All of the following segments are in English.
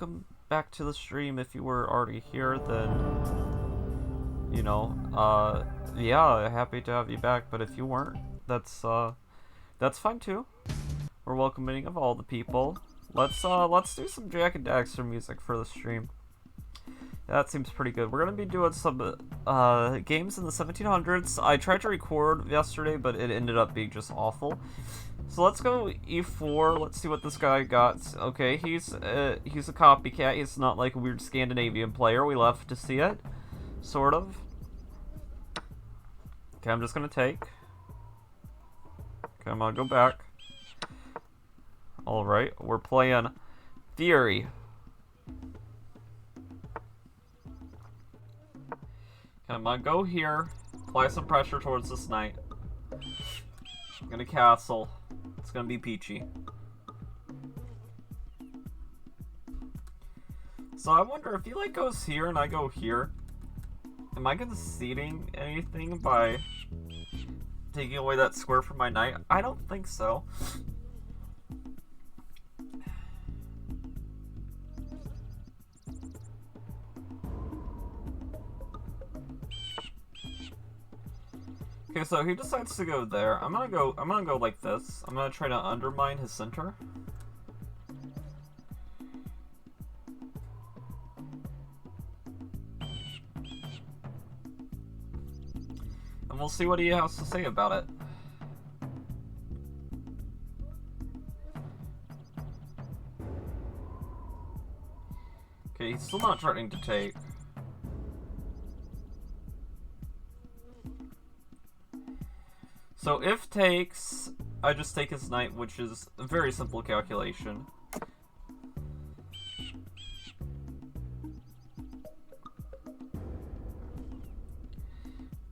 welcome back to the stream. If you were already here, then, yeah, happy to have you back, but if you weren't, that's fine too. We're welcoming of all the people. Let's do some Jack and Daxter music for the stream. That seems pretty good. We're gonna be doing some games in the 1700s. I tried to record yesterday, but it ended up being just awful. So let's go E4. Let's see what this guy got. Okay, he's a copycat. He's not like a weird Scandinavian player. We love to see it, sort of. Okay, I'm just gonna take. Okay, I'm gonna go back. All right, we're playing Theory. I'm gonna go here, apply some pressure towards this knight. I'm gonna castle. It's gonna be peachy. So I wonder if he like goes here and I go here, am I conceding anything by taking away that square from my knight? I don't think so. Okay, so he decides to go there. I'm gonna go like this. I'm gonna try to undermine his center. And we'll see what he has to say about it. Okay, he's still not threatening to take. So if takes, I just take his knight, which is a very simple calculation.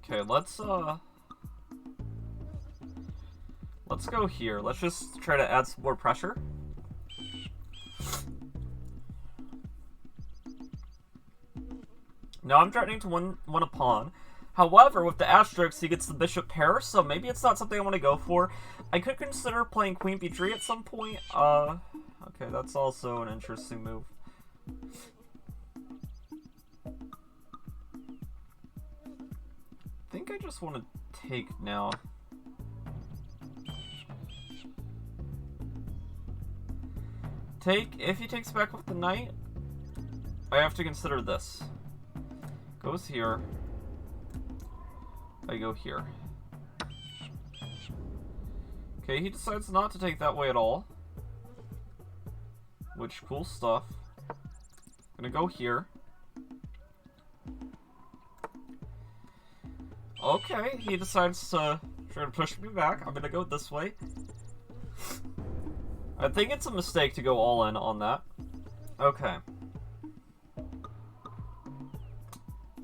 Okay, let's go here. Let's just try to add some more pressure. Now I'm threatening to win a pawn. However, with the asterisk, he gets the bishop pair, so maybe it's not something I want to go for. I could consider playing queen b3 at some point. Okay, that's also an interesting move. I think I just want to take now. Take, if he takes back with the knight, I have to consider this. Goes here. I go here. Okay, he decides not to take that way at all. Which, cool stuff. Gonna go here. Okay, he decides to try to push me back. I'm gonna go this way. I think it's a mistake to go all in on that. Okay.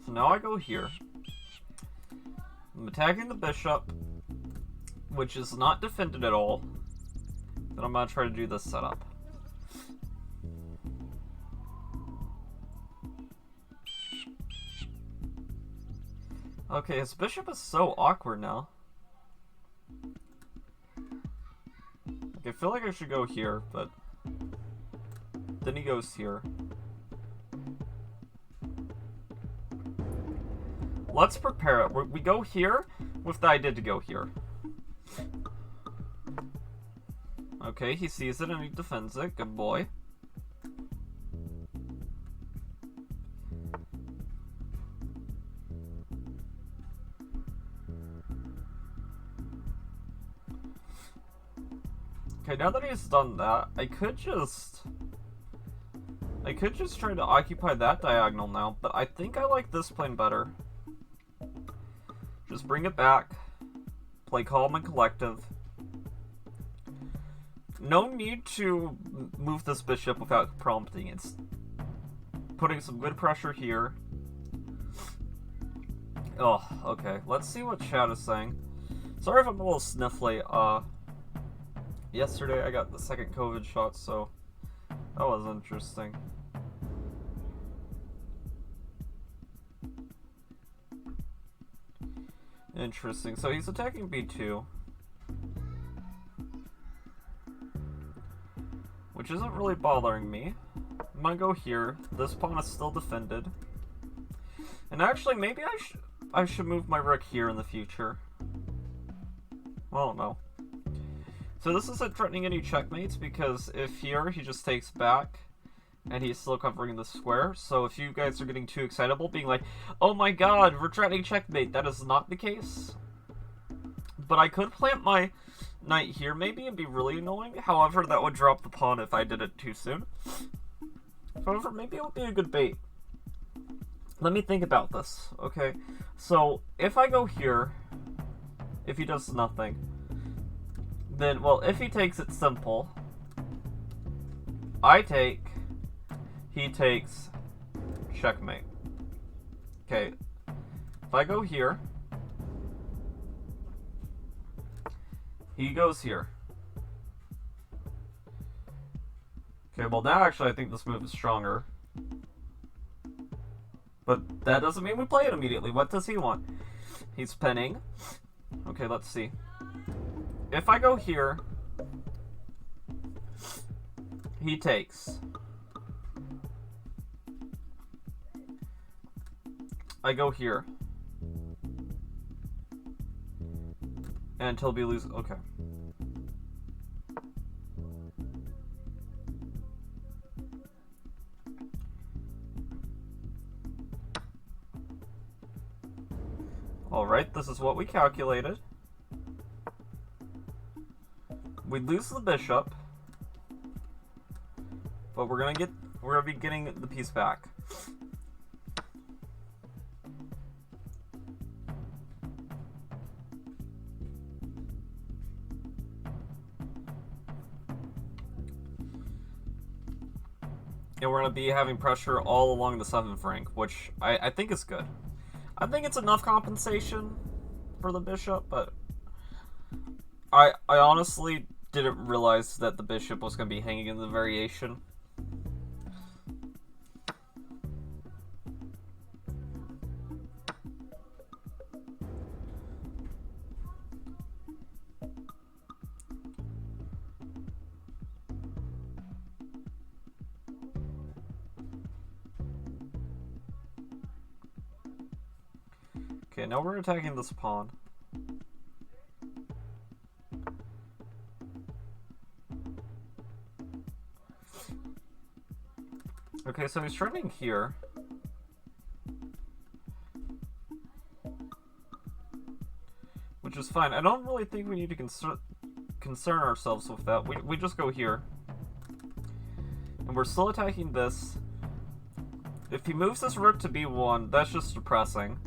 So now I go here. I'm attacking the bishop, which is not defended at all. Then I'm gonna try to do this setup. Okay, his bishop is so awkward now. Okay, I feel like I should go here, but then he goes here. Let's prepare it. We go here with the idea to go here. Okay, he sees it and he defends it. Good boy. Okay, now that he's done that, I could just try to occupy that diagonal now, but I think I like this plane better. Just bring it back. Play calm and collective. No need to move this bishop without prompting. It's putting some good pressure here. Oh, okay. Let's see what chat is saying. Sorry if I'm a little sniffly. Yesterday I got the second COVID shot, so that was interesting. Interesting. So he's attacking b2. Which isn't really bothering me. I'm gonna go here. This pawn is still defended. And actually, maybe I should move my rook here in the future. I don't know. So this isn't threatening any checkmates, because if here, he just takes back, and he's still covering the square. So if you guys are getting too excitable, being like, oh my god, we're threatening checkmate, that is not the case. But I could plant my knight here, maybe, and be really annoying. However, that would drop the pawn if I did it too soon. However, maybe it would be a good bait. Let me think about this, okay? So, if I go here, if he does nothing, then, well, if he takes it simple, I take, he takes, checkmate. Okay, if I go here, he goes here. Okay, well now actually I think this move is stronger. But that doesn't mean we play it immediately. What does he want? He's pinning. Okay, let's see. If I go here, he takes. I go here. And he'll be losing. Okay. Alright, this is what we calculated. We lose the bishop, but we're gonna be getting the piece back. And we're gonna be having pressure all along the 7th rank, which I think is good. I think it's enough compensation for the bishop, but I honestly didn't realize that the bishop was going to be hanging in the variation. Okay, now we're attacking this pawn. Okay, so he's trending here. Which is fine. I don't really think we need to concern ourselves with that. We just go here. And we're still attacking this. If he moves his rook to b1, that's just depressing.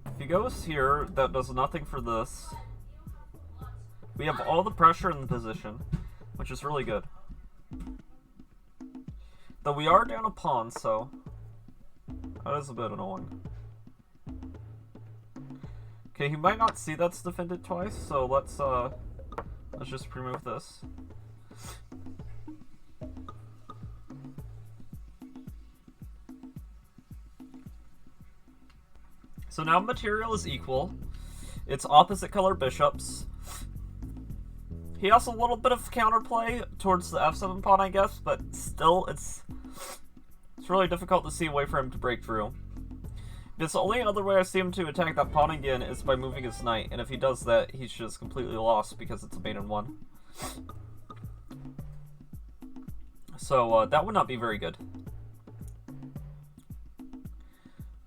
If he goes here, that does nothing for this. We have all the pressure in the position, which is really good. Though we are down a pawn, so that is a bit annoying. Okay, he might not see that's defended twice, so let's just remove this. So now material is equal. It's opposite color bishops. He has a little bit of counterplay towards the f7 pawn, I guess, but still, it's really difficult to see a way for him to break through. Because the only other way I see him to attack that pawn again is by moving his knight, and if he does that, he's just completely lost because it's a mate in 1. So, that would not be very good.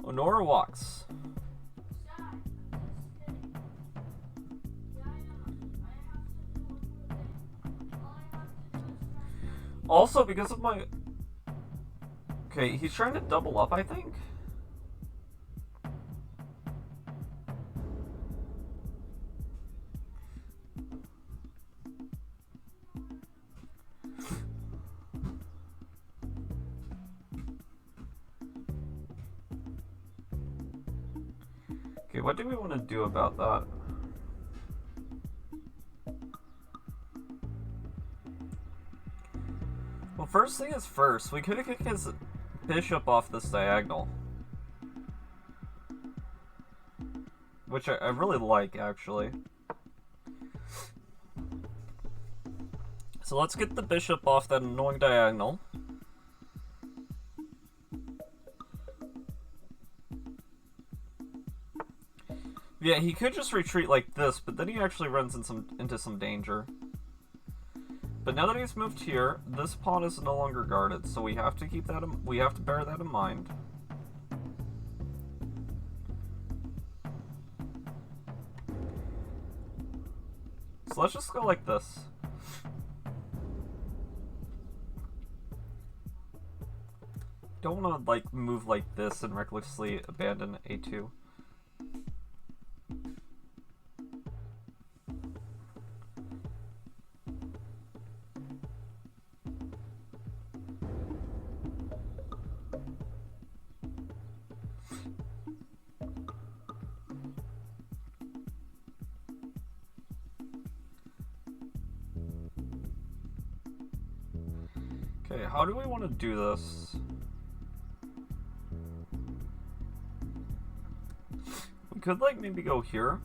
Honora walks. Also, because of my... Okay, he's trying to double up, I think? Okay, what do we want to do about that? Well, first thing is first, we could have kicked his bishop off this diagonal. Which I really like, actually. So let's get the bishop off that annoying diagonal. Yeah, he could just retreat like this, but then he actually runs into some danger. But now that he's moved here, this pawn is no longer guarded, so we have to keep that. We have to bear that in mind. So let's just go like this. Don't want to like move like this and recklessly abandon a2. Okay, how do we want to do this? We could like maybe go here.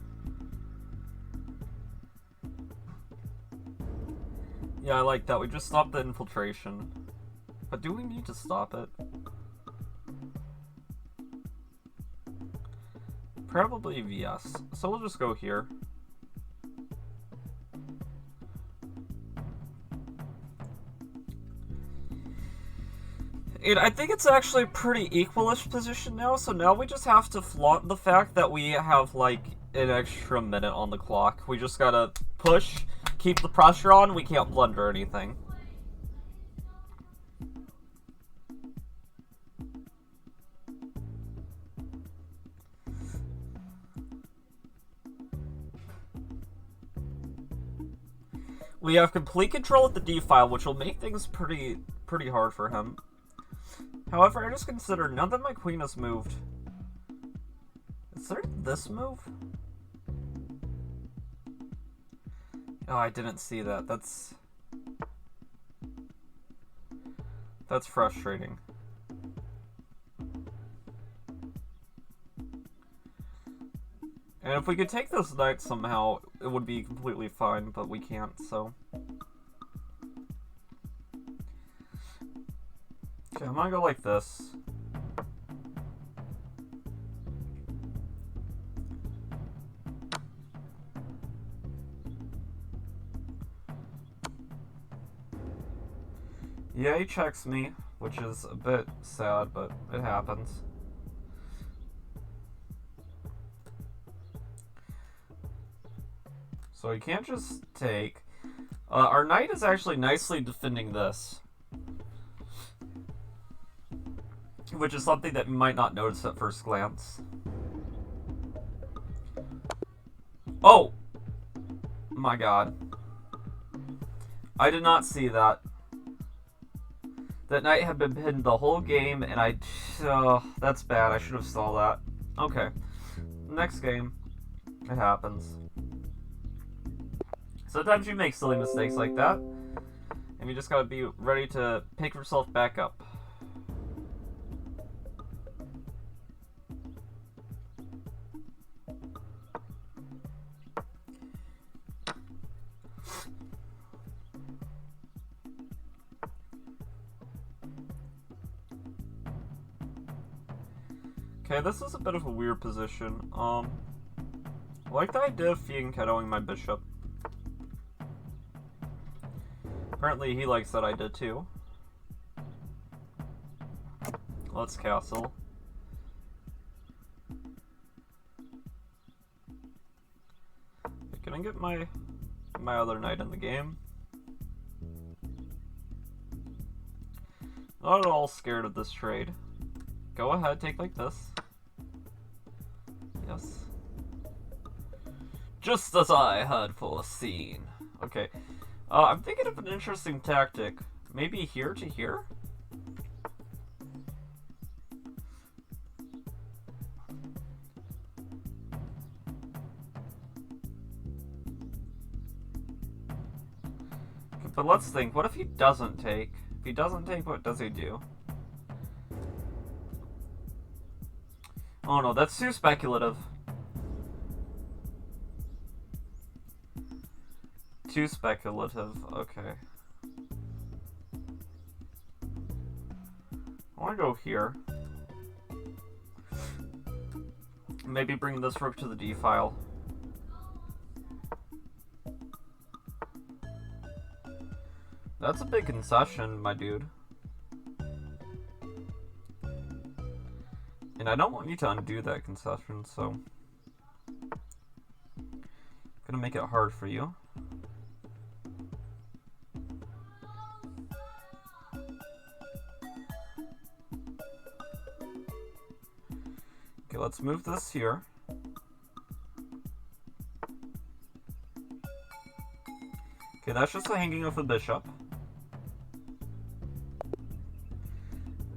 Yeah, I like that. We just stopped the infiltration. But do we need to stop it? Probably yes. So we'll just go here. And I think it's actually a pretty equalish position now, so now we just have to flaunt the fact that we have, like, an extra minute on the clock. We just gotta push, keep the pressure on, we can't blunder anything. We have complete control of the d-file, which will make things pretty hard for him. However, I just consider now that my queen has moved. Is there this move? Oh, I didn't see that. That's frustrating. And if we could take this knight somehow, it would be completely fine, but we can't, so. Okay, I'm gonna go like this. Yeah, he checks me, which is a bit sad, but it happens. So he can't just take. Our knight is actually nicely defending this. Which is something that you might not notice at first glance. Oh! My god. I did not see that. That knight had been pinned the whole game, and that's bad. I should have saw that. Okay. Next game. It happens. Sometimes you make silly mistakes like that, and you just gotta be ready to pick yourself back up. Okay, this is a bit of a weird position. I like the idea of fianchettoing my bishop. Apparently he likes that idea too. Let's castle. Can I get my other knight in the game? Not at all scared of this trade. Go ahead, take like this. Yes. Just as I had foreseen. Okay. I'm thinking of an interesting tactic. Maybe here to here? Okay, but let's think. What if he doesn't take? If he doesn't take, what does he do? Oh no, that's too speculative. Too speculative, okay. want to go here. Maybe bring this rook to the d file. That's a big concession, my dude. And I don't want you to undo that concession, so... gonna make it hard for you. Okay, let's move this here. Okay, that's just a hanging of the bishop.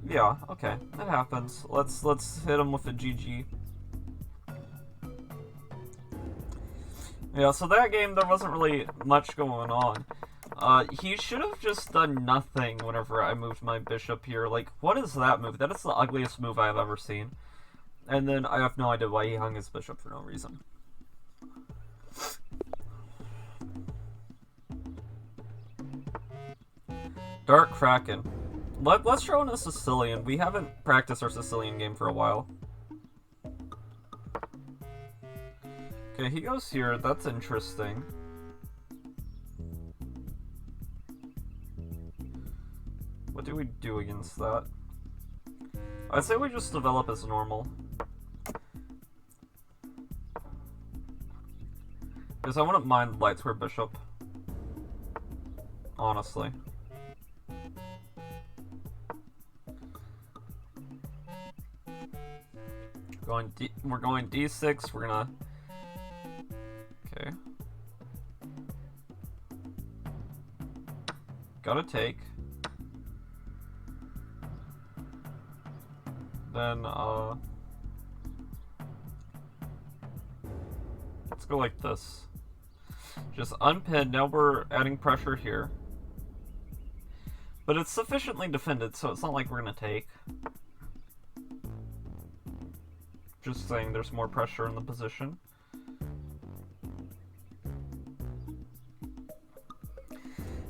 Yeah, okay, that happens. Let's hit him with a GG. Yeah, so that game, there wasn't really much going on. He should have just done nothing whenever I moved my bishop here. Like, what is that move? That is the ugliest move I have ever seen. And then I have no idea why he hung his bishop for no reason. Dark Kraken. Let's throw in a Sicilian. We haven't practiced our Sicilian game for a while. Okay, he goes here. That's interesting. What do we do against that? I'd say we just develop as normal. Because I wouldn't mind light square bishop. Honestly. We're going d6, we're gonna... Okay. Gotta take. Then, let's go like this. Just unpin, now we're adding pressure here. But it's sufficiently defended, so it's not like we're gonna take. Just saying there's more pressure in the position.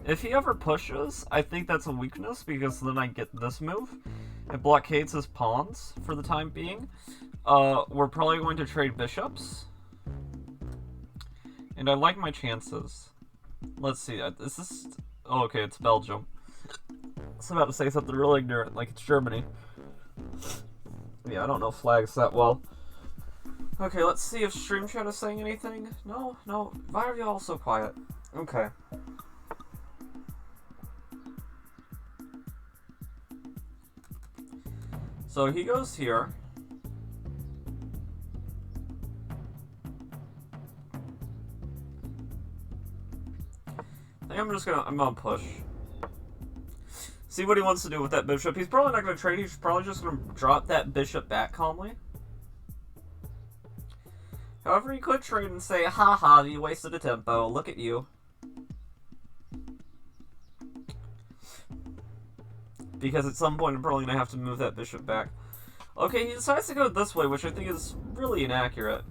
If he ever pushes, I think that's a weakness, because then I get this move. It blockades his pawns for the time being. We're probably going to trade bishops. And I like my chances. Let's see, is this... Oh, okay, it's Belgium. I was about to say something real ignorant, like it's Germany. Yeah, I don't know flags that well. Okay, let's see if Stream Chat is saying anything. No, no. Why are you all so quiet? Okay. So he goes here. I think I'm gonna push. See what he wants to do with that bishop. He's probably not gonna trade, he's probably just gonna drop that bishop back calmly. However, he could trade and say, haha, you wasted a tempo, look at you. Because at some point I'm probably gonna have to move that bishop back. Okay, he decides to go this way, which I think is really inaccurate.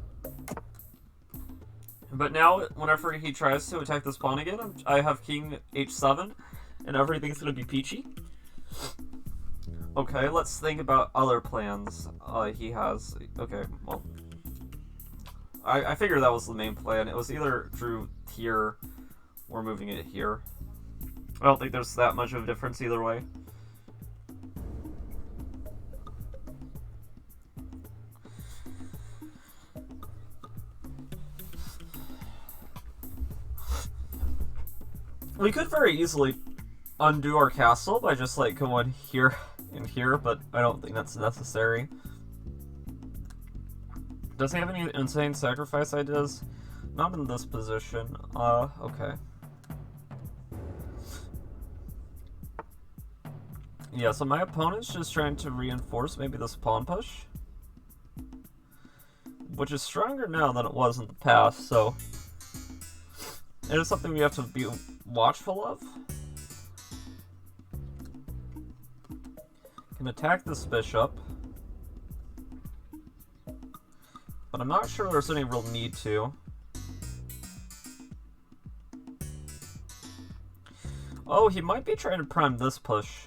But now, whenever he tries to attack this pawn again, I have king h7, and everything's gonna be peachy. Okay, let's think about other plans he has. Okay, well, I figured that was the main plan. It was either drew here or moving it here. I don't think there's that much of a difference either way. We could very easily undo our castle by just like going here and here, but I don't think that's necessary. Does he have any insane sacrifice ideas? Not in this position. Okay. Yeah, so my opponent's just trying to reinforce maybe this pawn push, which is stronger now than it was in the past, so it is something we have to be watchful of. Can attack this bishop, but I'm not sure there's any real need to. Oh, he might be trying to prime this push.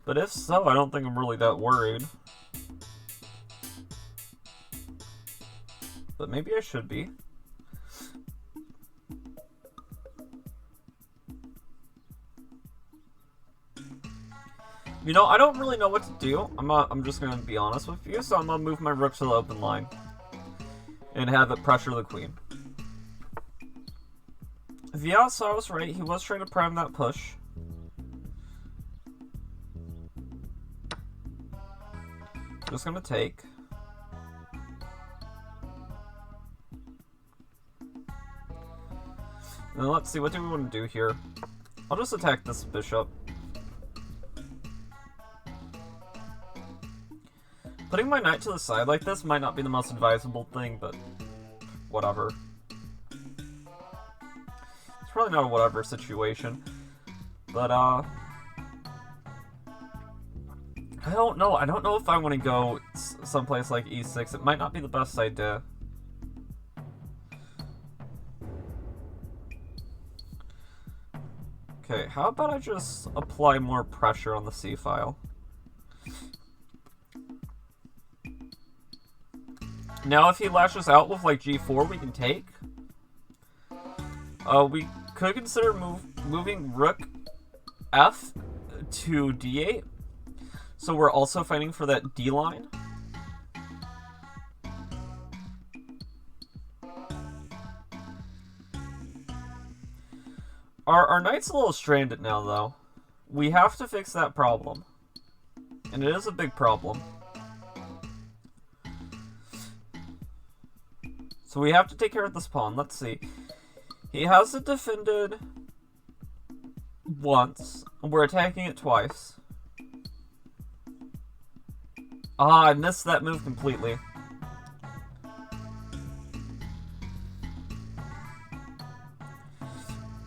But if so, I don't think I'm really that worried. But maybe I should be. You know, I don't really know what to do. I'm just gonna be honest with you, so I'm gonna move my rook to the open line. And have it pressure the queen. If yeah, so I was right. He was trying to prime that push. Just gonna take. And then let's see, what do we want to do here? I'll just attack this bishop. Putting my knight to the side like this might not be the most advisable thing, but whatever. It's probably not a whatever situation. But, I don't know. I don't know if I want to go someplace like e6. It might not be the best idea. Okay, how about I just apply more pressure on the c-file? Now if he lashes out with like g4, we can take. We could consider moving rook f to d8. So we're also fighting for that d line. Our knight's a little stranded now, though. We have to fix that problem. And it is a big problem. So we have to take care of this pawn. Let's see. He has it defended once, and we're attacking it twice. Ah, I missed that move completely.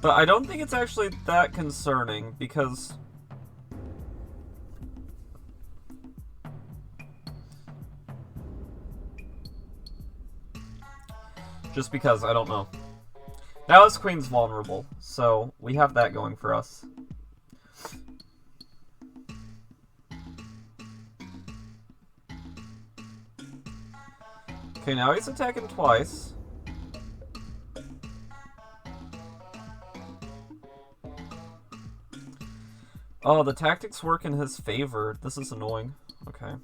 But I don't think it's actually that concerning, because just because, I don't know. Now his queen's vulnerable, so we have that going for us. Okay, now he's attacking twice. Oh, the tactics work in his favor. This is annoying. Okay.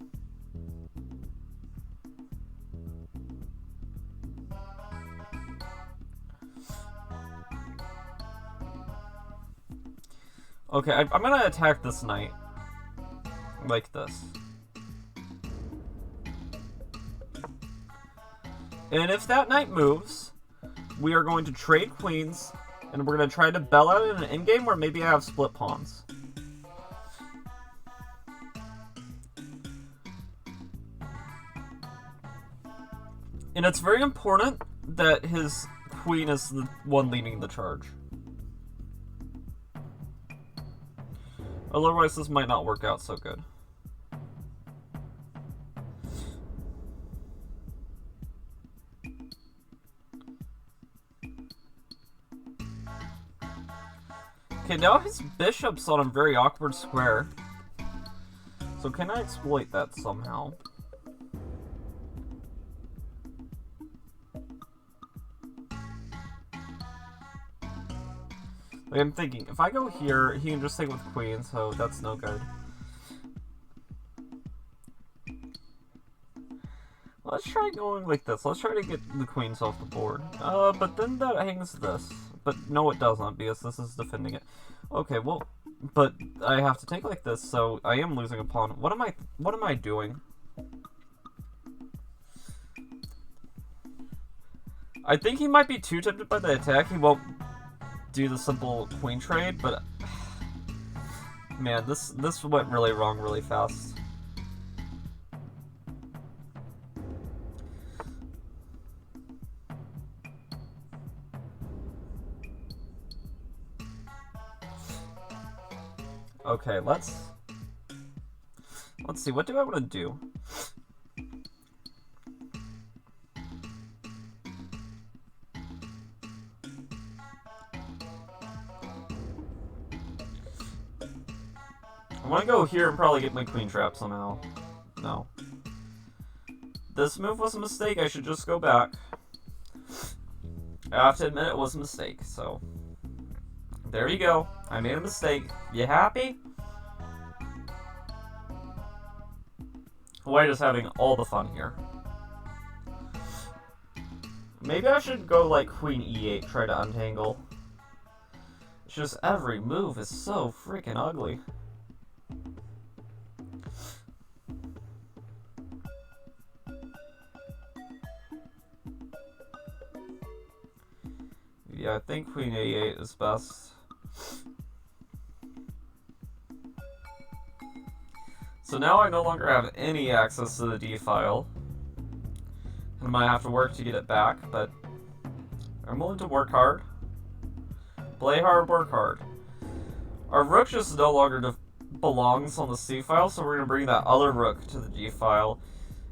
Okay, I'm gonna attack this knight. Like this. And if that knight moves, we are going to trade queens, and we're going to try to bail out in an endgame where maybe I have split pawns. And it's very important that his queen is the one leading the charge. Otherwise, this might not work out so good. Okay, now his bishop's on a very awkward square. So can I exploit that somehow? Like, I'm thinking, if I go here, he can just take with queen, so that's no good. Let's try going like this. Let's try to get the queens off the board. But then that hangs this. But no, it doesn't, because this is defending it. Okay, well, but I have to take like this, so I am losing a pawn. What am I doing? I think he might be too tempted by the attack. He won't do the simple queen trade, but man, this went really wrong really fast. Okay, let's see, what do I want to do? I want to go here and probably get my queen trap somehow. No. This move was a mistake. I should just go back. I have to admit it was a mistake, so... There you go. I made a mistake. You happy? White is having all the fun here. Maybe I should go like Queen E8, try to untangle. It's just every move is so freaking ugly. Yeah, I think Queen A8 is best. So now I no longer have any access to the D file. I might have to work to get it back, but I'm willing to work hard. Play hard, work hard. Our rook just no longer belongs on the C file, so we're going to bring that other rook to the G file.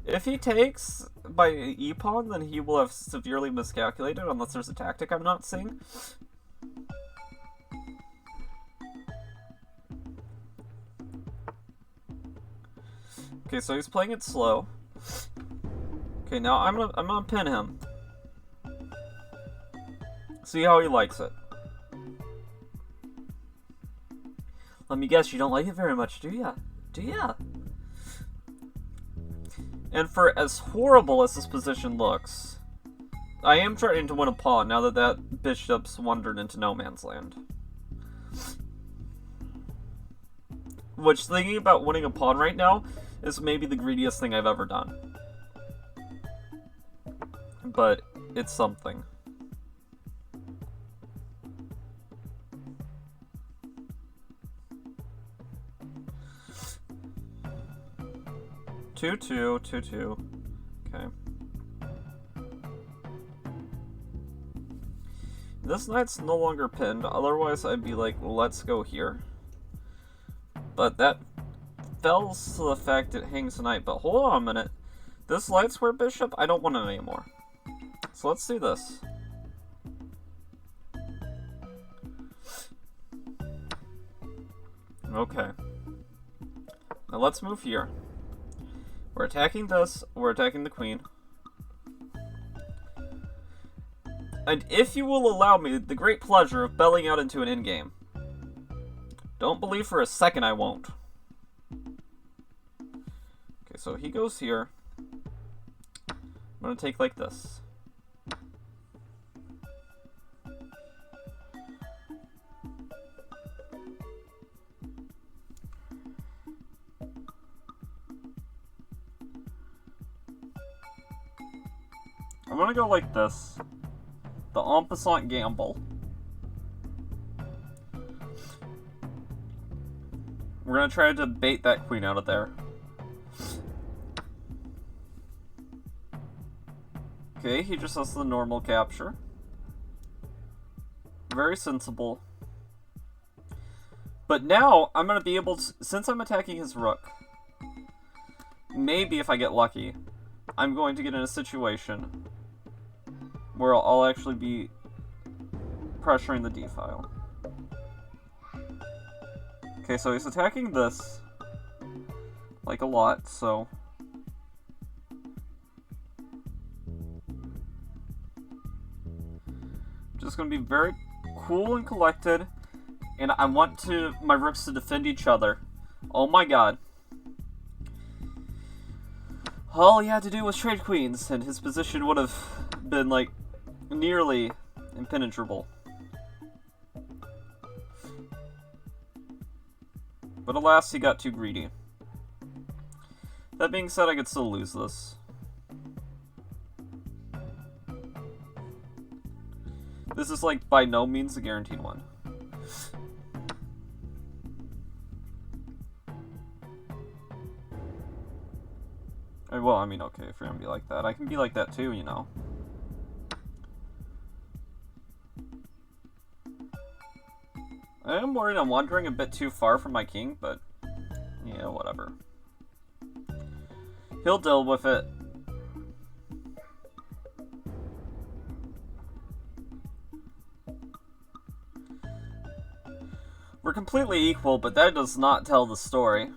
If he takes by E-pawn, then he will have severely miscalculated, unless there's a tactic I'm not seeing. Okay, so he's playing it slow. Okay, now I'm gonna pin him. See how he likes it. Let me guess, you don't like it very much, do ya? Do ya? And for as horrible as this position looks, I am trying to win a pawn now that that bishop's wandered into no man's land. Which, thinking about winning a pawn right now, is maybe the greediest thing I've ever done. But it's something. Two, two. Okay. This knight's no longer pinned, otherwise I'd be like, let's go here. But that fells to the fact it hangs a knight. But hold on a minute. This light square bishop, I don't want it anymore. So let's do this. Okay. Now let's move here. We're attacking this, we're attacking the queen. And if you will allow me the great pleasure of belling out into an endgame. Don't believe for a second I won't. Okay, so he goes here. I'm gonna take like this. I'm gonna go like this. The en passant gamble. We're gonna try to bait that queen out of there. Okay, he just has the normal capture. Very sensible. But now, I'm gonna be able to, since I'm attacking his rook, maybe if I get lucky, I'm going to get in a situation where I'll actually be pressuring the D file. Okay, so he's attacking this, like a lot, so... Just gonna be very cool and collected, and I want my rooks to defend each other. Oh my god. All he had to do was trade queens, and his position would have been, like, nearly impenetrable. But alas, he got too greedy. That being said, I could still lose this. This is, like, by no means a guaranteed one. Well, I mean, okay, if you're gonna be like that, I can be like that too, you know. I am worried I'm wandering a bit too far from my king, but yeah, whatever. He'll deal with it. We're completely equal, but that does not tell the story.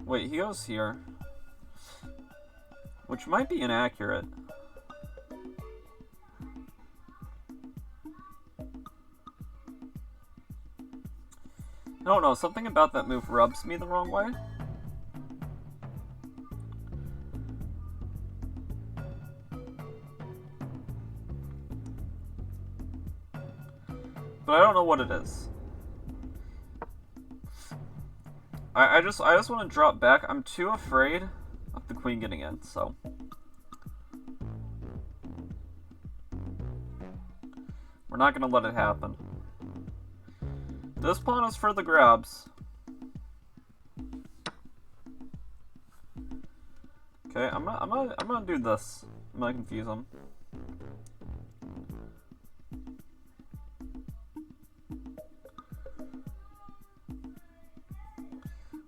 Wait, he goes here. Which might be inaccurate. I don't know, something about that move rubs me the wrong way. But I don't know what it is. I just want to drop back. I'm too afraid of the queen getting in, so. We're not gonna let it happen. This pawn is for the grabs. Okay, I'm gonna do this. I'm gonna confuse him.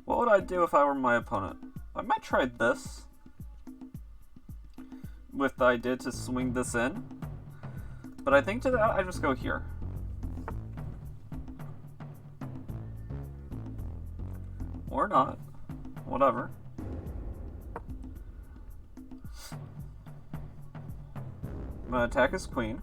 What would I do if I were my opponent? I might try this. With the idea to swing this in. But I think to that, I just go here. Or not. Whatever. I'm gonna attack his queen.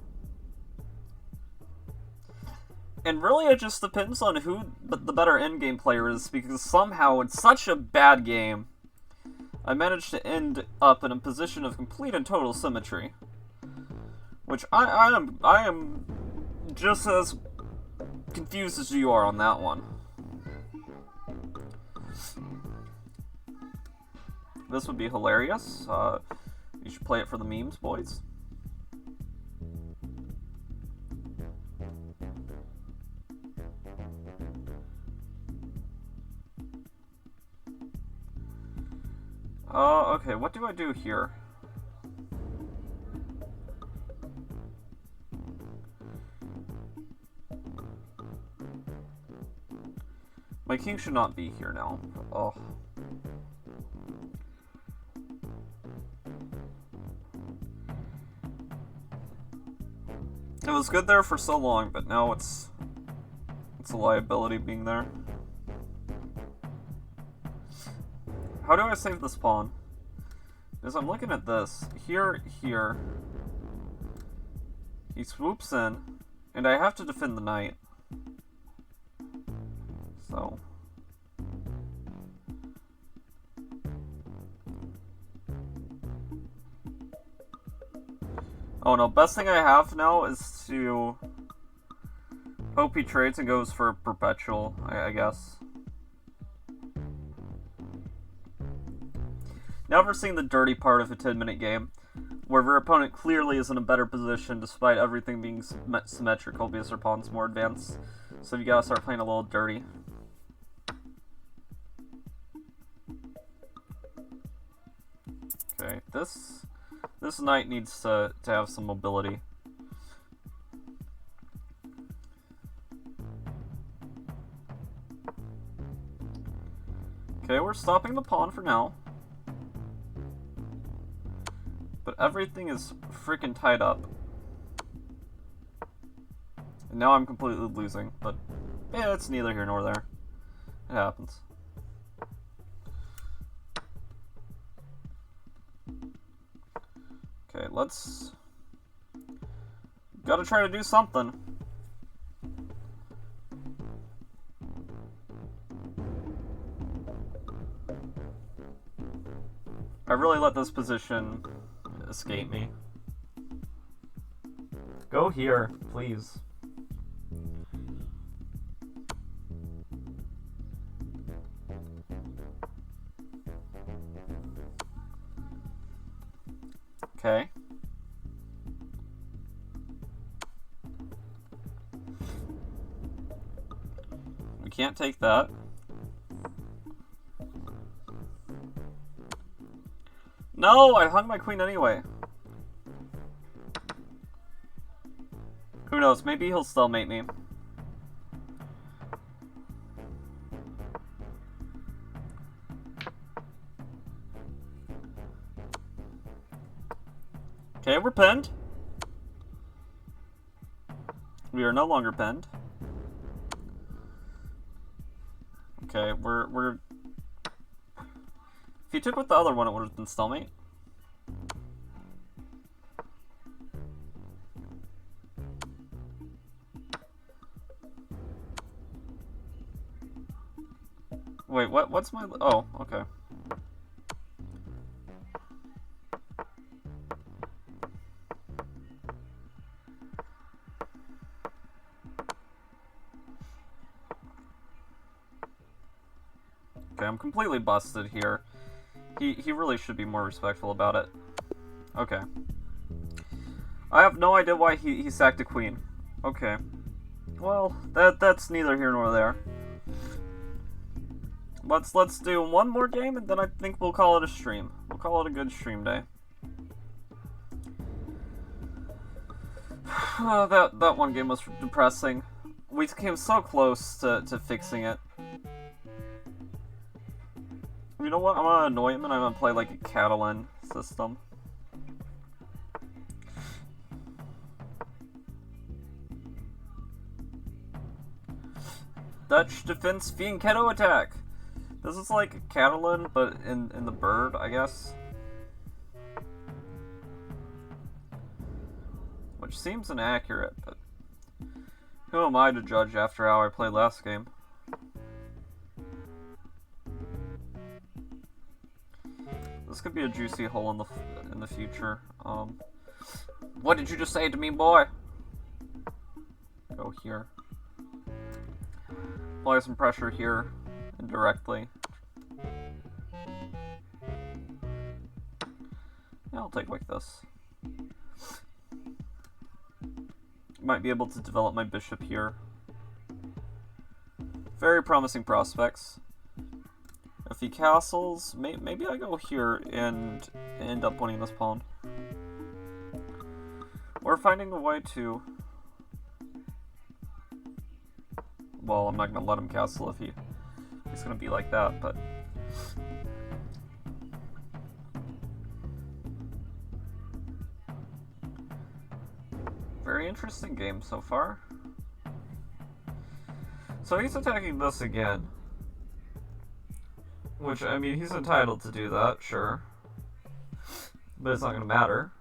And really it just depends on who the better endgame player is, because somehow in such a bad game, I managed to end up in a position of complete and total symmetry. Which I am just as confused as you are on that one. This would be hilarious. You should play it for the memes, boys. Okay, what do I do here? My king should not be here now. Oh. It was good there for so long, but now it's a liability being there. How do I save this pawn? Because I'm looking at this. Here. He swoops in, and I have to defend the knight. So. Oh no, best thing I have now is to hope he trades and goes for perpetual, I guess. Never seen the dirty part of a 10-minute game, where your opponent clearly is in a better position despite everything being symmetrical because their pawn's more advanced. So you gotta start playing a little dirty. Okay, this knight needs to have some mobility. Okay, we're stopping the pawn for now. But everything is freaking tied up. And now I'm completely losing, but yeah, it's neither here nor there. It happens. Okay, let's... Gotta try to do something. I really let this position escape me. Go here, please. Okay. We can't take that. No, I hung my queen anyway. Who knows, maybe he'll still mate me. Okay, we're pinned. We are no longer pinned. Okay, we're... If he took with the other one, it would have been stalemate. Wait, what's my... Oh, okay. Okay, I'm completely busted here. He really should be more respectful about it. Okay. I have no idea why he sacked a queen. Okay. Well, that's neither here nor there. Let's do one more game, and then I think we'll call it a stream. We'll call it a good stream day. That one game was depressing. We came so close to fixing it. You know what? I'm gonna annoy him, and I'm gonna play like a Catalan system. Dutch defense fianchetto attack. This is like Catalan, but in the bird, I guess. Which seems inaccurate, but who am I to judge after how I played last game? This could be a juicy hole in the future. What did you just say to me, boy? Go here. Apply some pressure here, indirectly. Yeah, I'll take like this. Might be able to develop my bishop here. Very promising prospects. If he castles, maybe I go here and end up winning this pawn. Or finding a way to... Well, I'm not going to let him castle if he's going to be like that, but... Very interesting game so far. So he's attacking this again. Which, I mean, he's entitled to do that, sure. But it's not going to matter.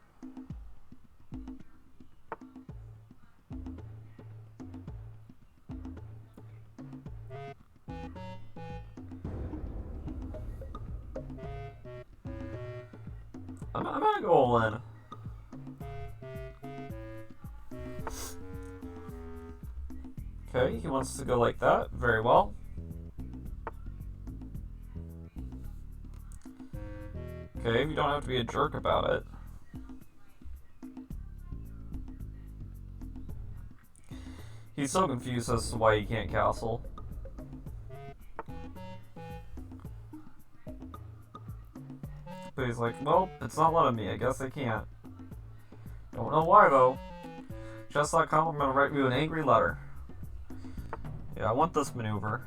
I'm going to go all in. Okay, he wants to go like that. Very well. Okay, you don't have to be a jerk about it. He's so confused as to why he can't castle. But he's like, well, it's not letting me. I guess I can't. Don't know why, though. Chess.com, I'm going to write you an angry letter. Yeah, I want this maneuver.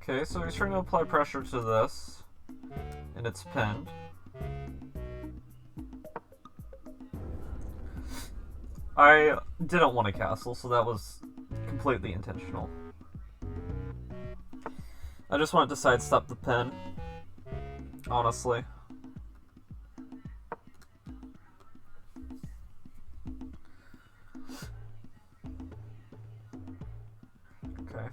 Okay, so he's trying to apply pressure to this, and it's pinned. I didn't want a castle, so that was completely intentional. I just wanted to sidestep the pin, honestly. Okay.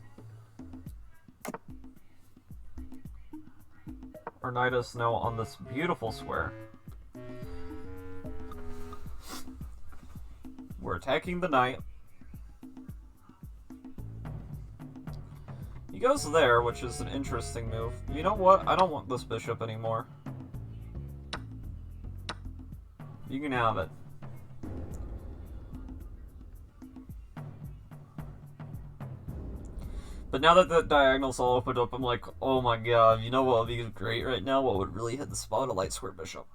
Our knight is now on this beautiful square. We're attacking the knight. He goes there, which is an interesting move. You know what? I don't want this bishop anymore. You can have it. But now that the diagonal's all opened up, I'm like, oh my god, you know what would be great right now? What would really hit the spot? A light square bishop.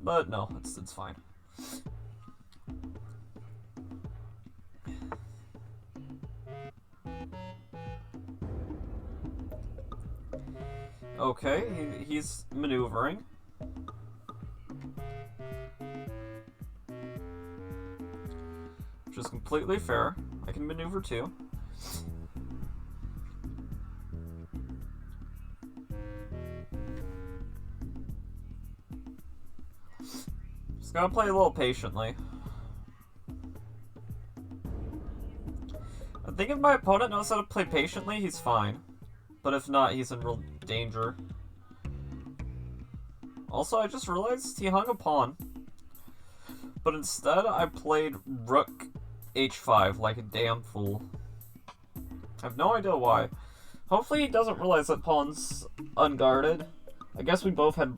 But no, it's fine. Okay, he's maneuvering. Which is completely fair. I can maneuver too. Just gotta play a little patiently. I think if my opponent knows how to play patiently, he's fine. But if not, he's in real danger. Also, I just realized he hung a pawn. But instead, I played rook h5 like a damn fool. I have no idea why. Hopefully he doesn't realize that pawn's unguarded. I guess we both had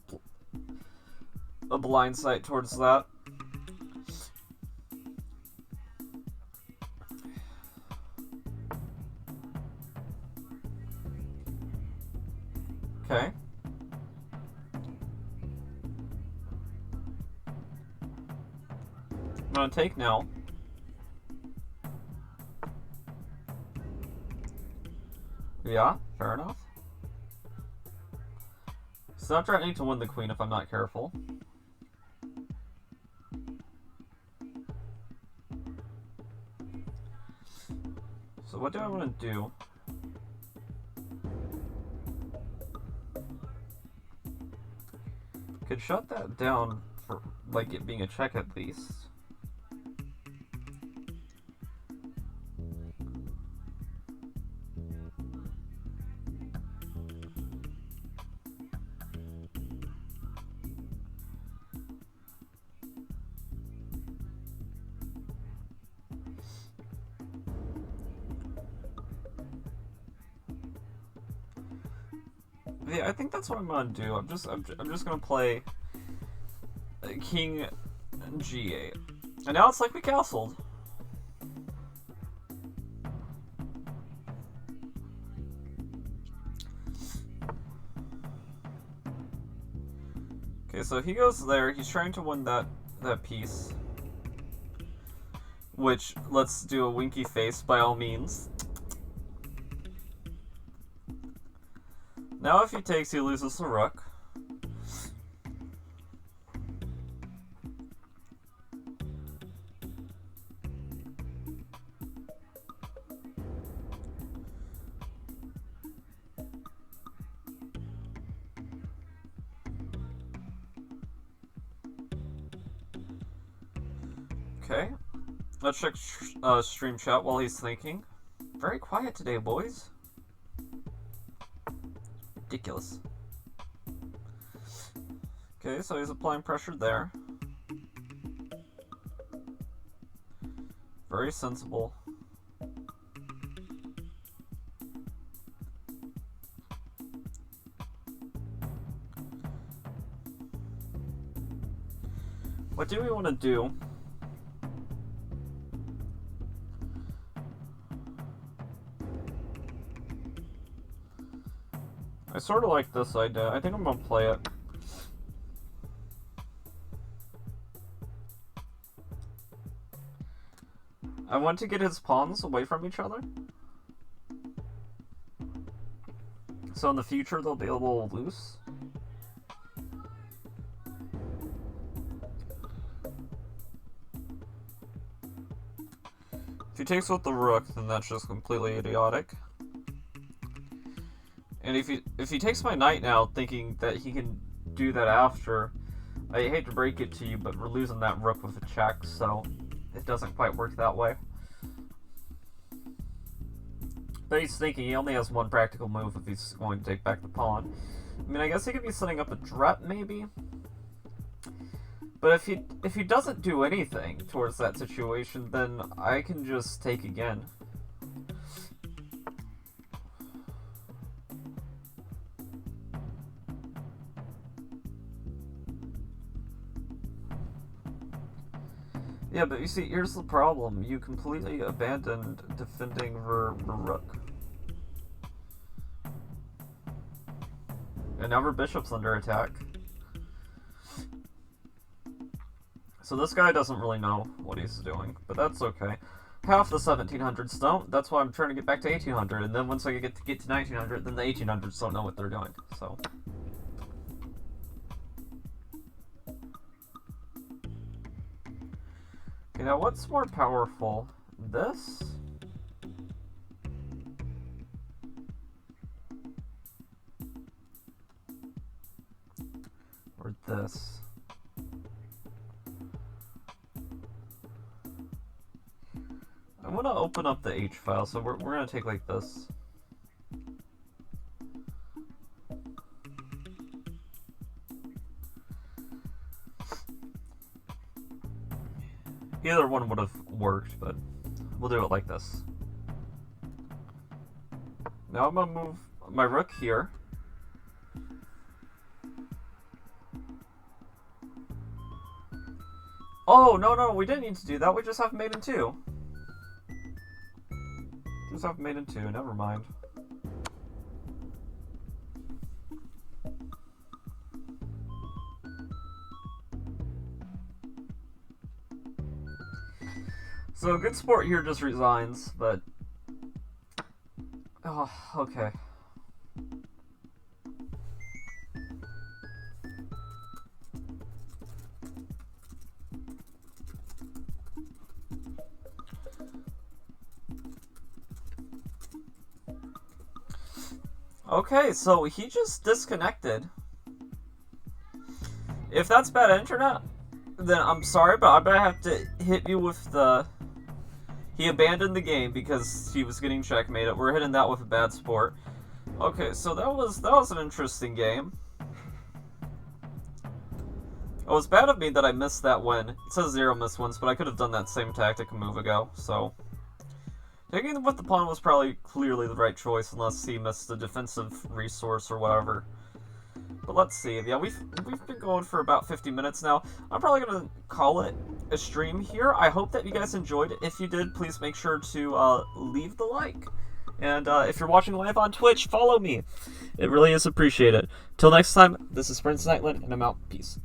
a blind sight towards that. Okay. I'm gonna take now. Yeah, fair enough. He's not threatening to win the queen if I'm not careful. So what do I want to do? Could shut that down for like it being a check at least. Yeah, I think that's what I'm gonna do. I'm just gonna play King G8, and now it's like we castled. Okay, so he goes there. He's trying to win that piece, which let's do a winky face by all means. Now if he takes, he loses the rook. Okay. Let's check stream chat while he's thinking. Very quiet today, boys. Ridiculous. Okay, so he's applying pressure there. Very sensible. What do we want to do? I sort of like this idea. I think I'm gonna play it. I want to get his pawns away from each other. So in the future they'll be a little loose. If he takes with the rook, then that's just completely idiotic. And if he takes my knight now, thinking that he can do that after, I hate to break it to you, but we're losing that rook with a check, so it doesn't quite work that way. But he's thinking he only has one practical move if he's going to take back the pawn. I mean, I guess he could be setting up a threat, maybe. But if he doesn't do anything towards that situation, then I can just take again. Yeah, but you see, here's the problem. You completely abandoned defending her rook. And now her bishop's under attack. So this guy doesn't really know what he's doing, but that's okay. Half the 1700s don't. That's why I'm trying to get back to 1800, and then once I get to 1900, then the 1800s don't know what they're doing. So. Okay, now what's more powerful? This? Or this? I'm gonna open up the H file, so we're gonna take like this. Either one would have worked, but we'll do it like this. Now I'm gonna move my rook here. Oh, no, we didn't need to do that. We just have mate in 2. Just have mate in 2, never mind. So Good Sport here just resigns, but... Oh, okay. Okay, so he just disconnected. If that's bad internet, then I'm sorry, but I'm gonna have to hit you with the... He abandoned the game because he was getting checkmated. We're hitting that with a bad sport. Okay, so that was an interesting game. It was bad of me that I missed that win. It says 0 missed wins, but I could have done that same tactic a move ago, so... Taking with the pawn was probably clearly the right choice, unless he missed a defensive resource or whatever. But let's see. Yeah, we've been going for about 50 minutes now. I'm probably going to call it a stream here. I hope that you guys enjoyed it. If you did, please make sure to leave the like. And if you're watching live on Twitch, follow me. It really is appreciated. Till next time, this is PrinceNightlen, and I'm out. Peace.